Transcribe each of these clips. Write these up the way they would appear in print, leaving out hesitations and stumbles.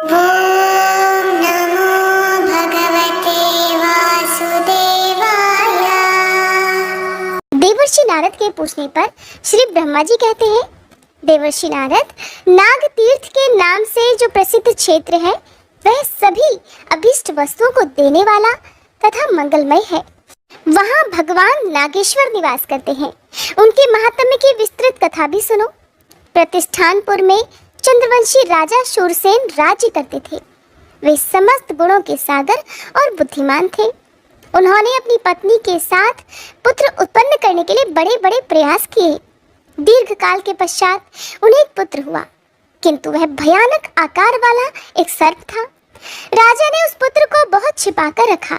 ॐ नमो भगवते वासुदेवाय। देवर्षि नारद के पूछने पर श्री ब्रह्मा जी कहते हैं, देवर्षि नारद, नाग तीर्थ के नाम से जो प्रसिद्ध क्षेत्र है वह सभी अभीष्ट वस्तुओं को देने वाला तथा मंगलमय है। वहाँ भगवान नागेश्वर निवास करते हैं। उनके महात्म्य की विस्तृत कथा भी सुनो। प्रतिष्ठानपुर में चंद्रवंशी राजा शूरसेन राज्य करते थे। वे समस्त गुणों के सागर और बुद्धिमान थे। उन्होंने अपनी पत्नी के साथ पुत्र उत्पन्न करने के लिए बड़े बड़े प्रयास किए। दीर्घ काल के पश्चात उन्हें एक पुत्र हुआ, किंतु वह भयानक आकार वाला एक सर्प था। राजा ने उस पुत्र को बहुत छिपा कर रखा।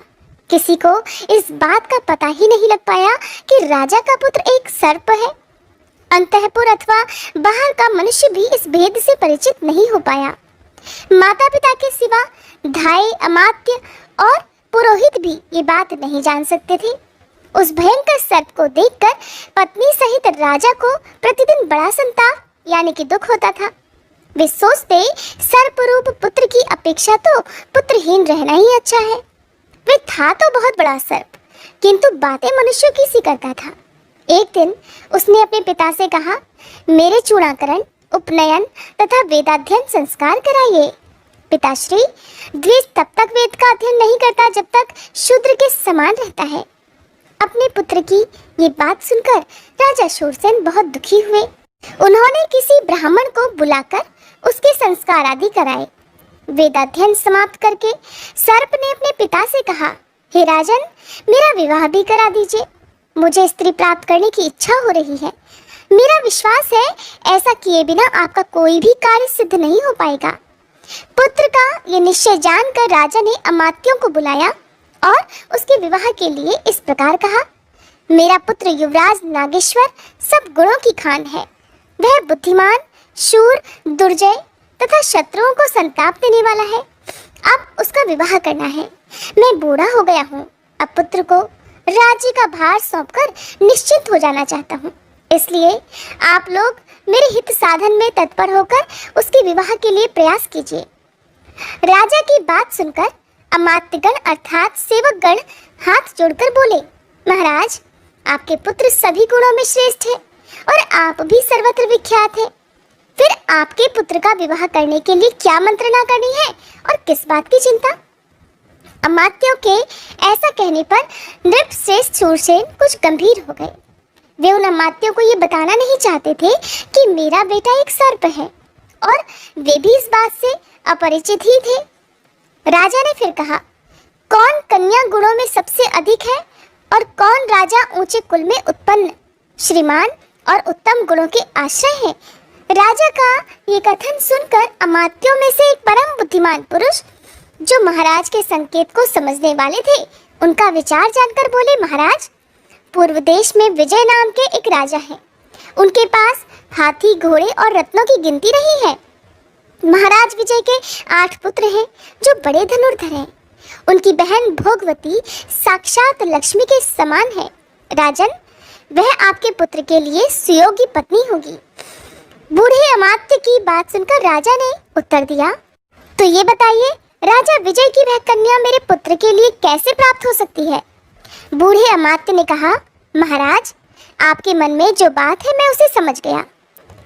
किसी को इस बात का पता ही नहीं लग पाया कि राजा का पुत्र एक सर्प है। अंतःपुर अथवा बाहर का मनुष्य भी इस भेद से परिचित नहीं हो पाया। माता पिता के सिवा धाई, अमात्य और पुरोहित भी ये बात नहीं जान सकते थे। उस भयंकर सर्प को देखकर पत्नी सहित राजा को प्रतिदिन बड़ा संताप यानी कि दुख होता था। वे सोचते, सर्प रूप पुत्र की अपेक्षा तो पुत्रहीन रहना ही अच्छा है। वे था तो बहुत बड़ा सर्प, किंतु बातें मनुष्यों की सी करता था। एक दिन उसने अपने पिता से कहा, मेरे चूड़ाकरण, उपनयन तथा वेदाध्ययन संस्कार कराइए। पिताश्री, द्विज तब तक वेद का अध्ययन नहीं करता जब तक शूद्र के समान रहता है। अपने पुत्र की ये बात सुनकर राजा शूरसेन बहुत दुखी हुए। उन्होंने किसी ब्राह्मण को बुलाकर उसके संस्कार आदि कराए। वेदाध्ययन समाप्त करके सर्प ने अपने पिता से कहा, हे राजन, मेरा विवाह भी करा दीजिए। मुझे स्त्री प्राप्त करने की इच्छा हो रही है। मेरा विश्वास है ऐसा किए बिना आपका कोई भी कार्य सिद्ध नहीं हो पाएगा। पुत्र का ये निश्चय जानकर राजा ने अमात्यों को बुलाया और उसके विवाह के लिए इस प्रकार कहा, मेरा पुत्र युवराज नागेश्वर सब गुणों की खान है। वह बुद्धिमान, शूर, दुर्जय तथा शत्रुओं को संताप देने वाला है। अब उसका विवाह करना है। मैं बूढ़ा हो गया हूँ। अब पुत्र को राज्य का भार सौंपकर निश्चिंत हो जाना चाहता हूँ। इसलिए आप लोग मेरे हित साधन में तत्पर होकर उसके विवाह के लिए प्रयास कीजिए। राजा की बात सुनकर अमात्यगण अर्थात सेवकगण हाथ जोड़कर बोले, महाराज, आपके पुत्र सभी गुणों में श्रेष्ठ है और आप भी सर्वत्र विख्यात है। फिर आपके पुत्र का विवाह करने के लिए क्या मंत्रणा करनी है और किस बात की चिंता? अमात्यों के ऐसा कहने पर नृपश्रेष्ठ शूरसेन कुछ गंभीर हो गए। वे उन अमात्यों को ये बताना नहीं चाहते थे कि मेरा बेटा एक सर्प है, और वे भी इस बात से अपरिचित ही थे। राजा ने फिर कहा, कौन कन्या गुणों में सबसे अधिक है और कौन राजा ऊंचे कुल में उत्पन्न, श्रीमान और उत्तम गुणों के आश्रय है? राजा का ये कथन सुनकर अमात्यों में से एक परम बुद्धिमान पुरुष, जो महाराज के संकेत को समझने वाले थे, उनका विचार जानकर बोले, महाराज, पूर्व देश में विजय नाम के एक राजा हैं। उनके पास हाथी, घोड़े और रत्नों की गिनती नहीं है। महाराज विजय के 8 पुत्र हैं जो बड़े धनुर्धर हैं। उनकी बहन भोगवती साक्षात लक्ष्मी के समान है। राजन, वह आपके पुत्र के लिए सुयोग्य पत्नी होगी। बूढ़े अमात्य की बात सुनकर राजा ने उत्तर दिया, तो ये बताइए, राजा विजय की वह कन्या मेरे पुत्र के लिए कैसे प्राप्त हो सकती है? बूढ़े अमात्य ने कहा, महाराज, आपके मन में जो बात है मैं उसे समझ गया।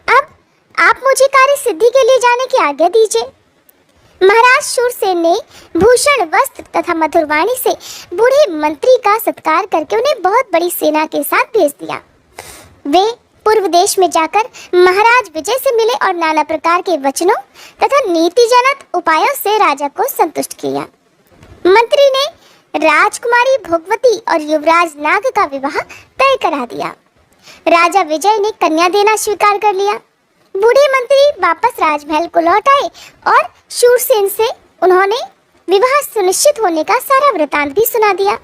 अब आप मुझे कार्य सिद्धि के लिए जाने की आज्ञा दीजिए। महाराज शूरसेन ने भूषण, वस्त्र तथा मधुर वाणी से बूढ़े मंत्री का सत्कार करके उन्हें बहुत बड़ी सेना के साथ भेज दिया। वे पूर्व देश में जाकर महाराज विजय से मिले और नाना प्रकार के वचनों तथा नीतिजनक उपायों से राजा को संतुष्ट किया। मंत्री ने राजकुमारी भोगवती और युवराज नाग का विवाह तय करा दिया। राजा विजय ने कन्या देना स्वीकार कर लिया। बूढ़े मंत्री वापस राजमहल को लौट आए और शूरसेन से उन्होंने विवाह सुनिश्चित होने का सारा वृतांत भी सुना दिया।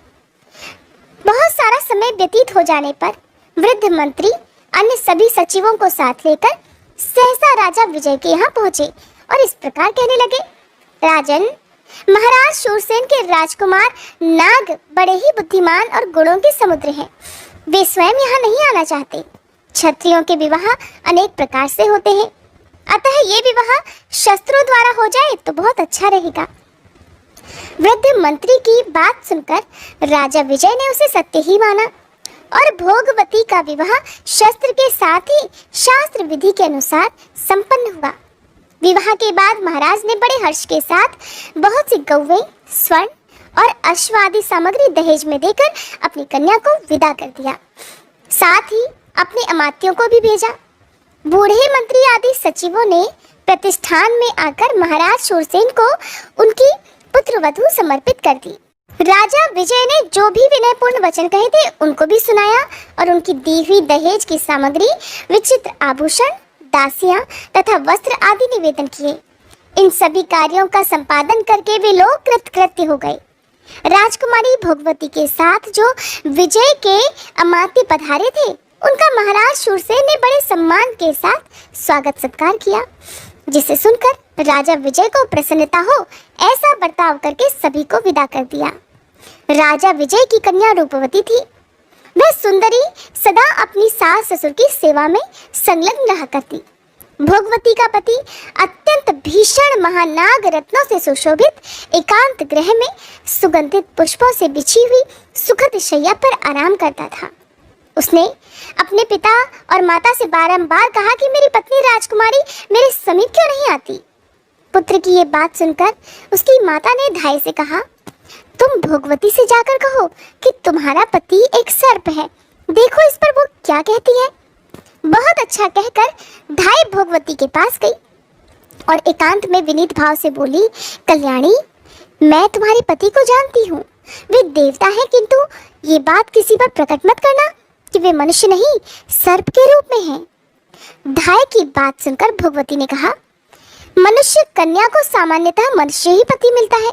बहुत सारा समय व्यतीत हो जाने पर वृद्ध मंत्री अन्य सभी सचिवों को साथ लेकर सहसा राजा विजय के यहाँ पहुंचे और इस प्रकार कहने लगे, राजन, महाराज शूरसेन के राजकुमार नाग बड़े ही बुद्धिमान और गुणों के समुद्र हैं। वे स्वयं यहाँ नहीं आना चाहते। क्षत्रियों के विवाह अनेक प्रकार से होते हैं। अतः ये विवाह शस्त्रों द्वारा हो जाए तो बहुत अच्छा रहेगा। वृद्ध मंत्री की बात सुनकर राजा विजय ने उसे सत्य ही माना और भोगवती का विवाह शस्त्र के साथ ही शास्त्र विधि के अनुसार संपन्न हुआ। विवाह के बाद महाराज ने बड़े हर्ष के साथ बहुत सी गौवें, स्वर्ण और अश्व आदि सामग्री दहेज में देकर अपनी कन्या को विदा कर दिया। साथ ही अपने अमात्यों को भी भेजा। बूढ़े मंत्री आदि सचिवों ने प्रतिष्ठान में आकर महाराज शूरसेन को उनकी पुत्रवधू समर्पित कर दी। राजा विजय ने जो भी विनयपूर्ण वचन कहे थे उनको भी सुनाया और उनकी दी हुई दहेज की सामग्री, विचित्र आभूषण, दासियां तथा वस्त्र आदि निवेदन किए। इन सभी कार्यों का संपादन करके वे लोग कृतकृत्य हो गए। राजकुमारी भोगवती के साथ जो विजय के अमात्य पधारे थे उनका महाराज शूरसेन ने बड़े सम्मान के साथ स्वागत सत्कार किया, जिसे सुनकर राजा विजय को प्रसन्नता हो ऐसा बर्ताव करके सभी को विदा कर दिया। राजा विजय की कन्या रूपवती थी। वह सुंदरी सदा अपनी सास ससुर की सेवा में संलग्न रहा करती। भोगवती का पति अत्यंत भीषण महानाग रत्नों से सुशोभित एकांत गृह में सुगंधित पुष्पों से बिछी हुई सुखद शैया पर आराम करता था। उसने अपने पिता और माता से बारंबार कहा कि मेरी पत्नी राजकुमारी मेरे समीप क्यों नहीं आती। पुत्र की ये बात सुनकर उसकी माता ने धाई से कहा, तुम भोगवती से जाकर कहो कि तुम्हारा पति एक सर्प है, देखो इस पर वो क्या कहती है। बहुत अच्छा कहकर धाई भोगवती के पास गई और एकांत में विनीत भाव से बोली, कल्याणी, मैं तुम्हारे पति को जानती हूँ, वे देवता हैं, किंतु ये बात किसी पर प्रकट मत करना कि वे मनुष्य नहीं सर्प के रूप में हैं। धाई की बात सुनकर भोगवती ने कहा, मनुष्य कन्या को सामान्यतः मनुष्य ही पति मिलता है।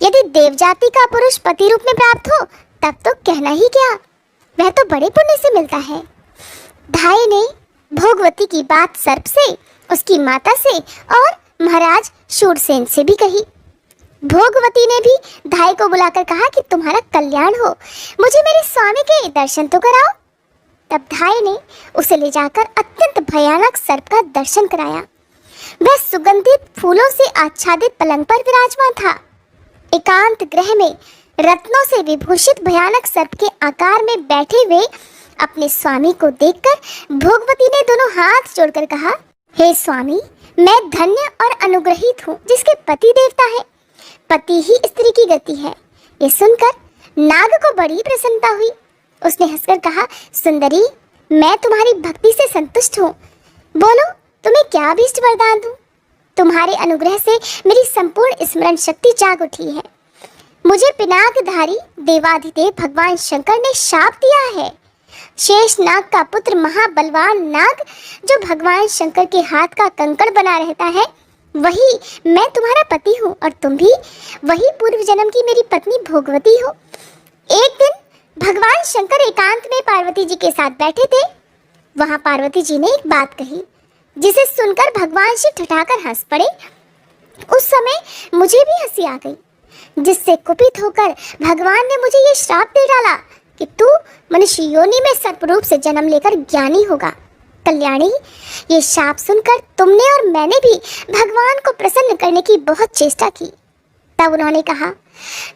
यदि देव जाति का पुरुष पति रूप में प्राप्त हो तब तो कहना ही क्या, वह तो बड़े पुण्य से मिलता है। धाई ने भोगवती की बात सर्प से, उसकी माता से और महाराज शूरसेन से भी कही। भोगवती ने भी धाई को बुलाकर कहा कि तुम्हारा कल्याण हो, मुझे मेरे स्वामी के दर्शन तो कराओ। तब धाई ने उसे ले जाकर अत्यंत भयानक सर्प का दर्शन कराया। वह सुगंधित फूलों से आच्छादित पलंग पर विराजमान था। एकांत गृह में रत्नों से विभूषित भयानक सर्प के आकार में बैठे हुए अपने स्वामी को देखकर भोगवती ने दोनों हाथ जोड़कर कहा, हे स्वामी, मैं धन्य और अनुग्रहित हूँ जिसके पति देवता है, पति ही स्त्री की गति है। ये सुनकर नाग को बड़ी प्रसन्नता हुई। उसने हंसकर कहा, सुंदरी, मैं तुम्हारी भक्ति से संतुष्ट हूँ, बोलो तुम्हें क्या अभीष्ट वरदान दूं? तुम्हारे अनुग्रह से मेरी संपूर्ण स्मरण शक्ति जाग उठी है। मुझे पिनाकधारी देवाधिदेव भगवान शंकर ने शाप दिया है। शेष नाग का पुत्र महाबलवान नाग जो भगवान शंकर के हाथ का कंकड़ बना रहता है, वही मैं तुम्हारा पति हूँ और तुम भी वही पूर्व जन्म की मेरी पत्नी भोगवती हो। एक दिन भगवान शंकर एकांत में पार्वती जी के साथ बैठे थे। वहाँ पार्वती जी ने एक बात कही जिसे सुनकर भगवान शिव ठठाकर हंस पड़े। उस समय मुझे भी हंसी आ गई, जिससे कुपित होकर भगवान ने मुझे ये श्राप दे डाला कि तू मनुष्य योनि में सर्प रूप से जन्म लेकर ज्ञानी होगा। कल्याणी, ये शाप सुनकर तुमने और मैंने भी भगवान को प्रसन्न करने की बहुत चेष्टा की। तब उन्होंने कहा,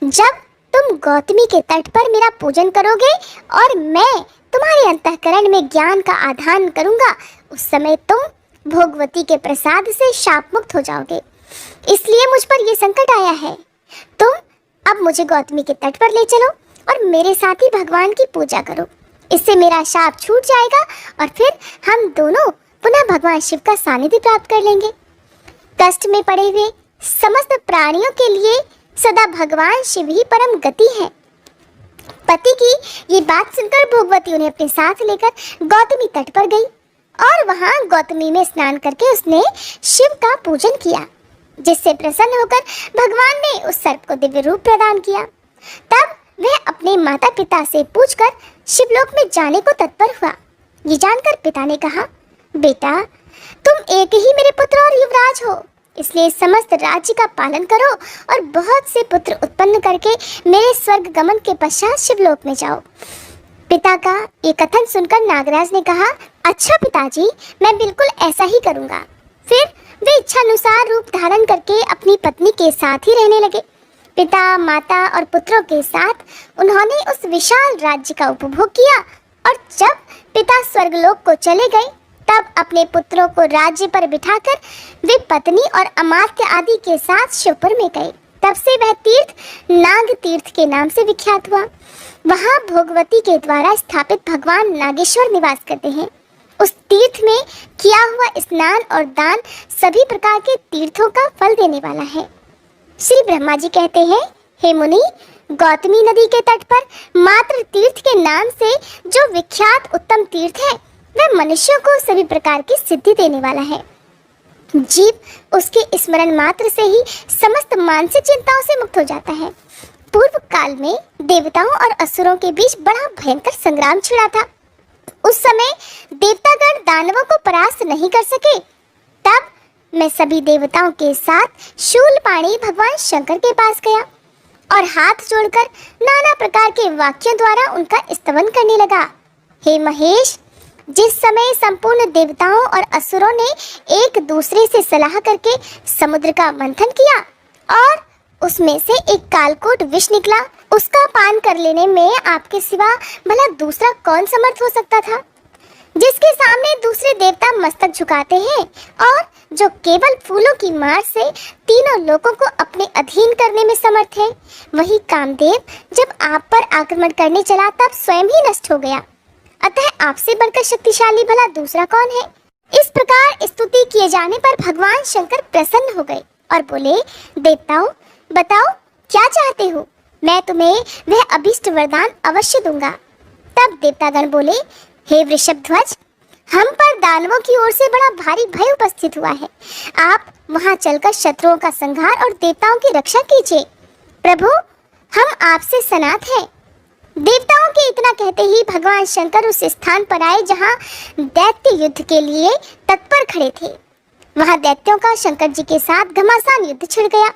जब तुम गौतमी के तट पर मेरा पूजन करोगे और मैं तुम्हारे अंतःकरण में ज्ञान का आधान करूंगा, उस समय तुम भोगवती के प्रसाद से शाप मुक्त हो जाओगे। इसलिए मुझ पर यह संकट आया है। तुम अब मुझे गौतमी के तट पर ले चलो और मेरे साथ ही भगवान की पूजा करो। इससे मेरा शाप छूट जाएगा और फिर हम दोनों पुनः भगवान शिव का सानिध्य प्राप्त कर लेंगे। कष्ट में पड़े हुए समस्त प्राणियों के लिए सदा भगवान शिव ही परम गति है। पति की ये बात सुनकर भोगवती उन्हें अपने साथ लेकर गौतमी तट पर गई और वहां गौतमी में स्नान करके उसने शिव का पूजन किया, जिससे प्रसन्न होकर भगवान ने उस सर्प को दिव्य रूप प्रदान किया। तब वह अपने माता पिता से पूछकर शिवलोक में जाने को तत्पर हुआ। ये जानकर पिता ने कहा, बेटा, तुम एक ही मेरे पुत्र और युवराज हो, इसलिए समस्त राज्य का पालन करो और बहुत से पुत्र उत्पन्न करके मेरे स्वर्ग गमन के पश्चात शिवलोक में जाओ। पिता का ये कथन सुनकर नागराज ने कहा, अच्छा पिताजी, मैं बिल्कुल ऐसा ही करूँगा। फिर वे इच्छानुसार रूप धारण करके अपनी पत्नी के साथ ही रहने लगे। पिता, माता और पुत्रों के साथ उन्होंने उस विशाल राज्य का उपभोग किया और जब पिता स्वर्गलोक को चले गए तब अपने पुत्रों को राज्य पर बिठाकर वे पत्नी और अमात्य आदि के साथ शिवपुर में गए। तब से वह तीर्थ नाग तीर्थ के नाम से विख्यात हुआ। वहाँ भोगवती के द्वारा स्थापित भगवान नागेश्वर निवास करते हैं। उस तीर्थ में किया हुआ स्नान और दान सभी प्रकार के तीर्थों का फल देने वाला है। श्री ब्रह्मा जी कहते हैं, हे मुनि, गौतमी नदी के तट पर मात्र तीर्थ के नाम से जो विख्यात उत्तम तीर्थ है वह मनुष्यों को सभी प्रकार की सिद्धि देने वाला है। जीव उसके स्मरण मात्र से ही समस्त मानसिक चिंताओं से मुक्त हो जाता है। पूर्व काल में देवताओं और असुरों के बीच बड़ा भयंकर संग्राम छिड़ा था। उस समय देवतागण दानवों को परास्त नहीं कर सके। तब मैं सभी देवताओं के साथ शूलपाणी भगवान शंकर के पास गया और हाथ जोड़कर नाना प्रकार के वाक्यों द्वारा उनका स्तवन करने लगा। हे महेश, जिस समय संपूर्ण देवताओं और असुरों ने एक दूसरे से सलाह करके समुद्र का मंथन किया और उसमें से एक कालकोट विष निकला, उसका पान कर लेने में आपके सिवा भला दूसरा कौन समर्थ हो सकता था, जिसके सामने दूसरे देवता मस्तक झुकाते हैं और जो केवल फूलों की मार से तीनों लोगों को अपने अधीन करने में समर्थ है। वही कामदेव जब आप पर आक्रमण करने चला तब स्वयं ही नष्ट हो गया। अतः आपसे बढ़कर शक्तिशाली भला दूसरा कौन है। इस प्रकार स्तुति किए जाने पर भगवान शंकर प्रसन्न हो गए और बोले, देवताओं, बताओ क्या चाहते हो, मैं तुम्हें वह अभिष्ट वरदान अवश्य दूंगा। तब देवतागण बोले, हे वृषभध्वज, हम पर दानवों की ओर से बड़ा भारी भय उपस्थित हुआ है। आप वहां चलकर शत्रुओं का संहार और देवताओं की रक्षा कीजिए। प्रभु, हम आपसे सनाथ हैं। देवताओं के इतना कहते ही भगवान शंकर उस स्थान पर आए जहां दैत्य युद्ध के लिए तत्पर खड़े थे। वहां दैत्यों का शंकर जी के साथ घमासान युद्ध छिड़ गया।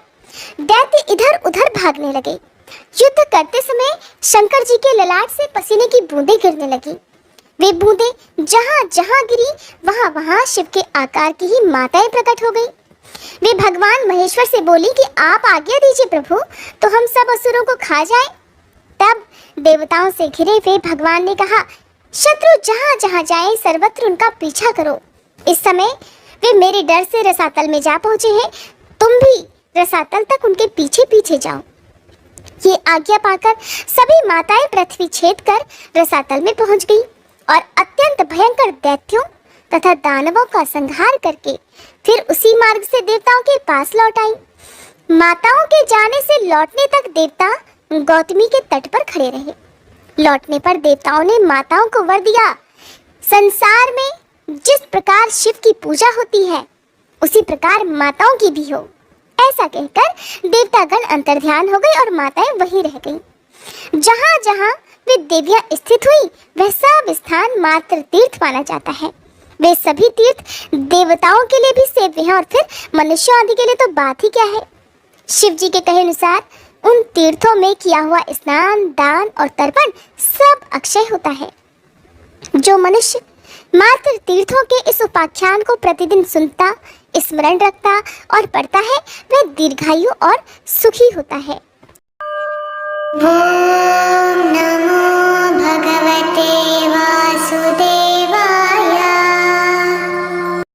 दैत्य इधर उधर भागने लगे। युद्ध करते समय शंकर जी के ललाट से पसीने की बूंदें गिरने लगी। वे बूंदें जहां जहां गिरी वहां वहां शिव के आकार की ही माताएं प्रकट हो गई। वे भगवान महेश्वर से बोली कि आप आज्ञा दीजिए प्रभु, तो हम सब असुरों को खा जाएं। तब देवताओं से घिरे हुए भगवान ने कहा, शत्रु जहां जहां जाएं सर्वत्र उनका पीछा करो। इस समय वे मेरे डर से रसातल में जा पहुंचे हैं, तुम भी रसातल तक उनके पीछे पीछे जाओ। ये आज्ञा पाकर सभी माताएं पृथ्वी छेद कर रसातल में पहुंच गई और अत्यंत भयंकर दैत्यों तथा दानवों का संहार करके फिर उसी मार्ग से देवताओं के पास लौट आई। माताओं के जाने से लौटने तक देवता गौतमी के तट पर खड़े रहे। लौटने पर देवताओं ने माताओं को वर दिया, संसार में जिस प्रकार शिव की पूजा होती है उसी प्रकार माताओं की भी हो। ऐसा कहकर देवतागण अंतर्ध्यान हो गए और माताएं वहीं रह गईं। जहां जहां वे देवियां स्थित हुई वह सब स्थान मात्र तीर्थ माना जाता है। वे सभी तीर्थ देवताओं के लिए भी सेव्य हैं और फिर मनुष्यों आदि के लिए तो बात ही क्या है। शिव जी के कहे अनुसार उन तीर्थों में किया हुआ स्नान, दान और तर्पण सब अक्षय होता है। जो मनुष्य मात्र तीर्थों के इस उपाख्यान को प्रतिदिन सुनता, स्मरण रखता और पढ़ता है वह दीर्घायु और सुखी होता है। ओम नमो भगवते वासुदेवाय।